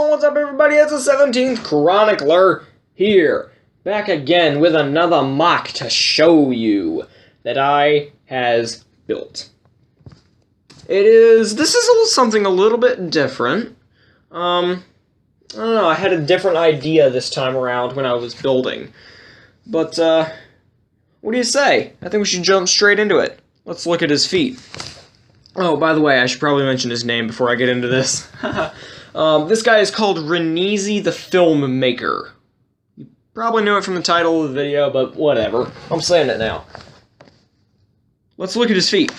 what's up everybody? It's the 17th Chronicler here, back again with another MOC to show you that I has built. This is something a little bit different. I don't know, I had a different idea this time around when I was building. But, what do you say? I think we should jump straight into it. Let's look at his feet. Oh, by the way, I should probably mention his name before I get into this. This guy is called Rinizi the Filmmaker. You probably knew it from the title of the video, but whatever. I'm saying it now. Let's look at his feet,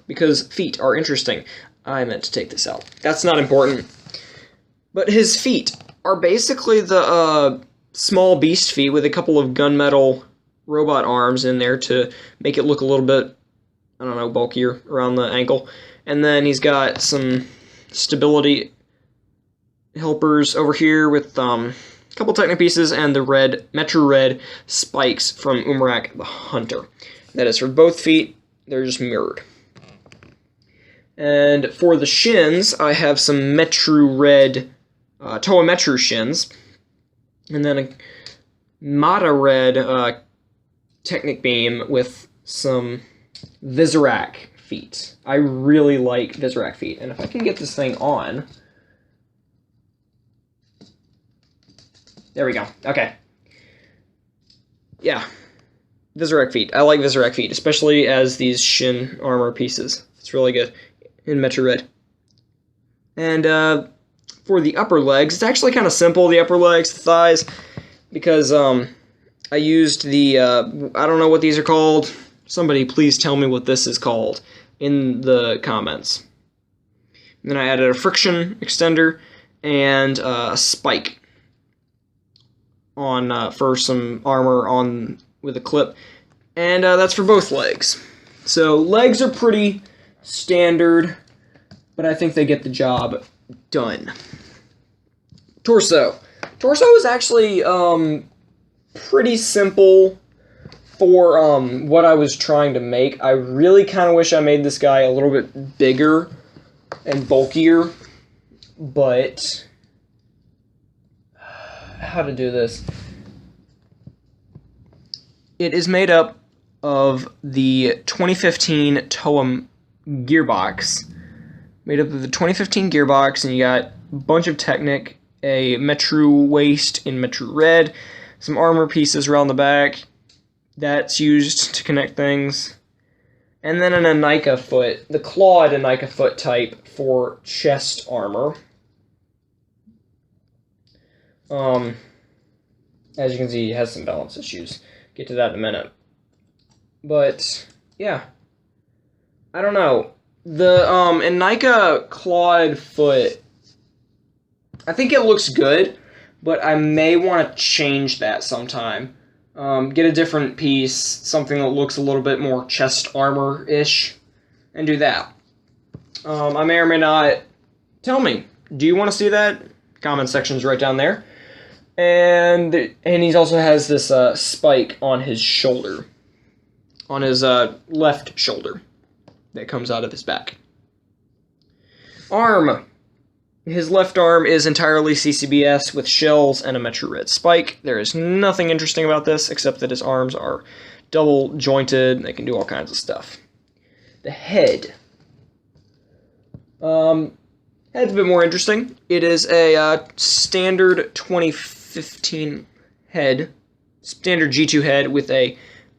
because feet are interesting. I meant to take this out. That's not important. But his feet are basically the small beast feet with a couple of gunmetal robot arms in there to make it look a little bit, I don't know, bulkier around the ankle. And then he's got some stability helpers over here with a couple Technic pieces and the Metro Red spikes from Umarak the Hunter. That is for both feet. They're just mirrored. And for the shins, I have some Metro Red Toa Metro shins. And then a Mata Red Technic beam with some Visorak feet. I really like Visorak feet. And if I can get this thing on... There we go. Okay. Yeah. Visorak feet. I like Visorak feet, especially as these shin armor pieces. It's really good in Metro Red. And for the upper legs, it's actually kind of simple, the upper legs, the thighs, because I used the, I don't know what these are called. Somebody please tell me what this is called in the comments. And then I added a friction extender and a spike on for some armor on with a clip, and that's for both legs. So legs are pretty standard, but I think they get the job done. Torso is actually pretty simple for what I was trying to make. I really kind of wish I made this guy a little bit bigger and bulkier, but how to do this. It is made up of the 2015 Toa gearbox. Made up of the 2015 gearbox, and you got a bunch of Technic, a Metro waist in Metro Red, some armor pieces around the back. That's used to connect things. And then an Anika foot, the clawed Anika foot type for chest armor. As you can see, he has some balance issues. Get to that in a minute. But, yeah. I don't know. The, Anika clawed foot, I think it looks good, but I may want to change that sometime. Get a different piece, something that looks a little bit more chest armor-ish, and do that. I may or may not. Tell me, do you want to see that? Comment section's right down there. And he also has this spike on his shoulder. On his left shoulder. That comes out of his back. Arm. His left arm is entirely CCBS with shells and a Metro Red spike. There is nothing interesting about this except that his arms are double jointed. They can do all kinds of stuff. The head. Head's a bit more interesting. It is a standard 2015 head, standard G2 head with a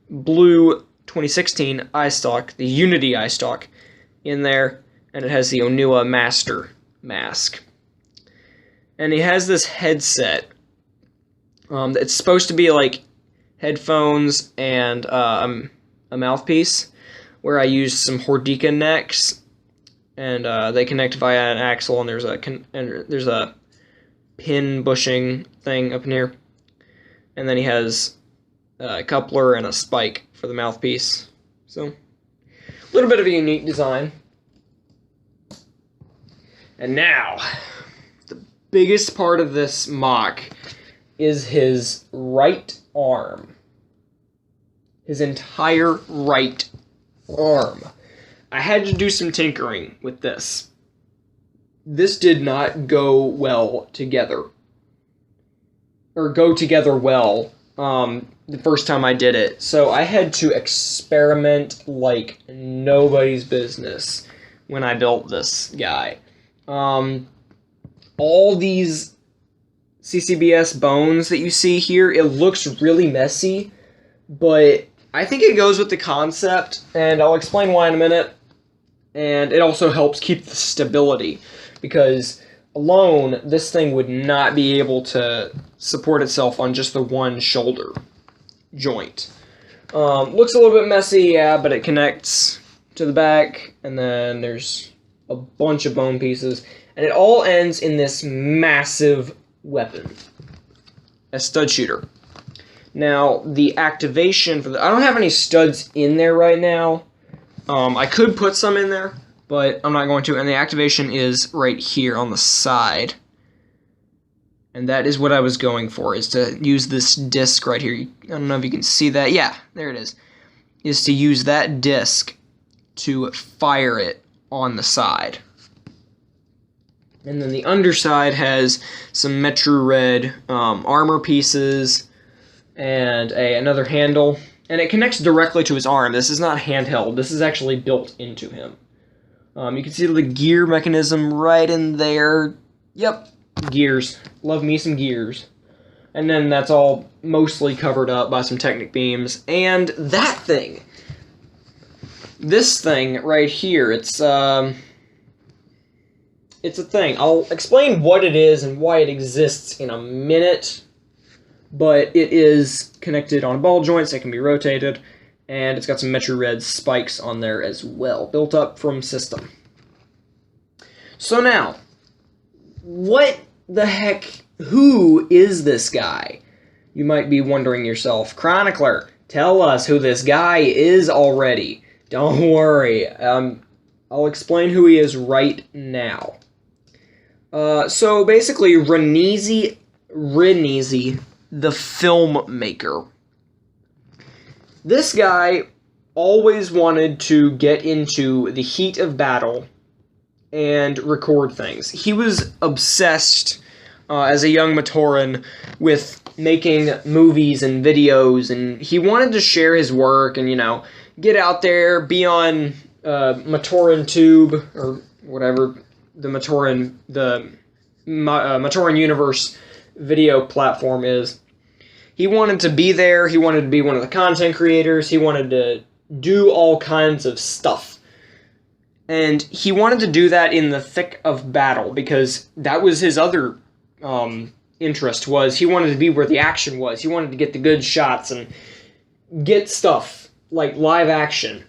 blue 2016 eye stalk, the Unity eye stalk in there, and it has the Onua Master mask. And he has this headset. It's supposed to be like headphones and a mouthpiece, where I used some Hordika necks, and they connect via an axle, and there's a pin bushing thing up in here. And then he has a coupler and a spike for the mouthpiece. So, a little bit of a unique design. And now, the biggest part of this MOC is his right arm. His entire right arm. I had to do some tinkering with this. this did not go well together. Or go together well the first time I did it. So I had to experiment like nobody's business when I built this guy. All these CCBS bones that you see here, it looks really messy, but I think it goes with the concept, and I'll explain why in a minute. And it also helps keep the stability, because alone, this thing would not be able to support itself on just the one shoulder joint. Looks a little bit messy, yeah, but it connects to the back, and then there's a bunch of bone pieces, and it all ends in this massive weapon, a stud shooter. Now, the activation for I don't have any studs in there right now. I could put some in there, but I'm not going to, and the activation is right here on the side. And that is what I was going for, is to use this disc right here. I don't know if you can see that. Yeah, there it is. Is to use that disc to fire it on the side. And then the underside has some Metro Red armor pieces and another handle. And it connects directly to his arm. This is not handheld. This is actually built into him. You can see the gear mechanism right in there. Yep, gears. Love me some gears. And then that's all mostly covered up by some Technic beams. And that thing. This thing right here, it's a thing. I'll explain what it is and why it exists in a minute. But it is connected on ball joints that can be rotated, and it's got some Metro Red spikes on there as well, built up from system. So now, what the heck, who is this guy? You might be wondering yourself. Chronicler, tell us who this guy is already. Don't worry, I'll explain who he is right now. So basically, Rinizi, the Filmmaker. This guy always wanted to get into the heat of battle and record things. He was obsessed as a young Matoran with making movies and videos, and he wanted to share his work and, you know, get out there, be on Matoran Tube, or whatever the Matoran Universe video platform is. He wanted to be there, he wanted to be one of the content creators, he wanted to do all kinds of stuff. And he wanted to do that in the thick of battle, because that was his other interest, was he wanted to be where the action was. He wanted to get the good shots and get stuff, like live action.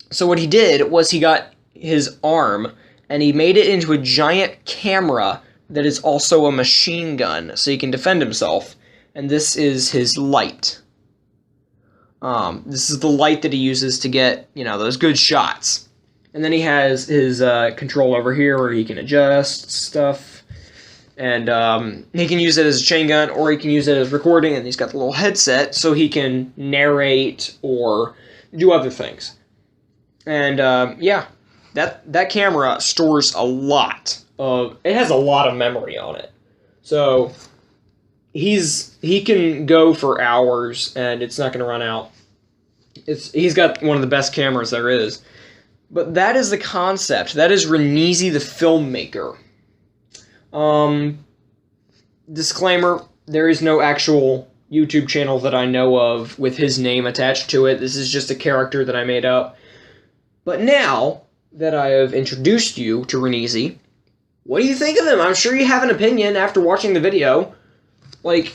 So what he did was he got his arm, and he made it into a giant camera that is also a machine gun, so he can defend himself. And this is his light. This is the light that he uses to get, you know, those good shots. And then he has his control over here where he can adjust stuff. And he can use it as a chain gun, or he can use it as recording, and he's got the little headset so he can narrate or do other things. And yeah, that camera stores a lot. It has a lot of memory on it, so he can go for hours and it's not going to run out. He's got one of the best cameras there is. But that is the concept. That is Rinizi the Filmmaker. Disclaimer: there is no actual YouTube channel that I know of with his name attached to it. This is just a character that I made up. But now that I have introduced you to Rinizi, what do you think of him? I'm sure you have an opinion after watching the video. Like,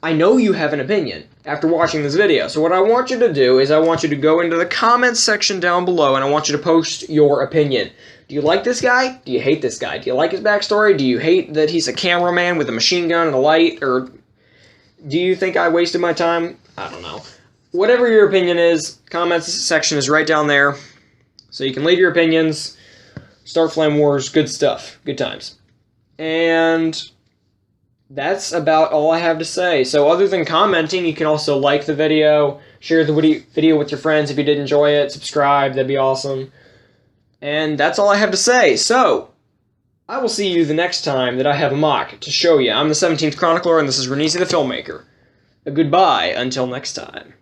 I know you have an opinion after watching this video. So what I want you to do is I want you to go into the comments section down below, and I want you to post your opinion. Do you like this guy? Do you hate this guy? Do you like his backstory? Do you hate that he's a cameraman with a machine gun and a light? Or do you think I wasted my time? I don't know. Whatever your opinion is, comments section is right down there. So you can leave your opinions. Start Flame Wars, good stuff, good times. And that's about all I have to say. So other than commenting, you can also like the video, share the video with your friends if you did enjoy it, subscribe, that'd be awesome. And that's all I have to say. So, I will see you the next time that I have a mock to show you. I'm the 17th Chronicler, and this is Rinizi the Filmmaker. Goodbye until next time.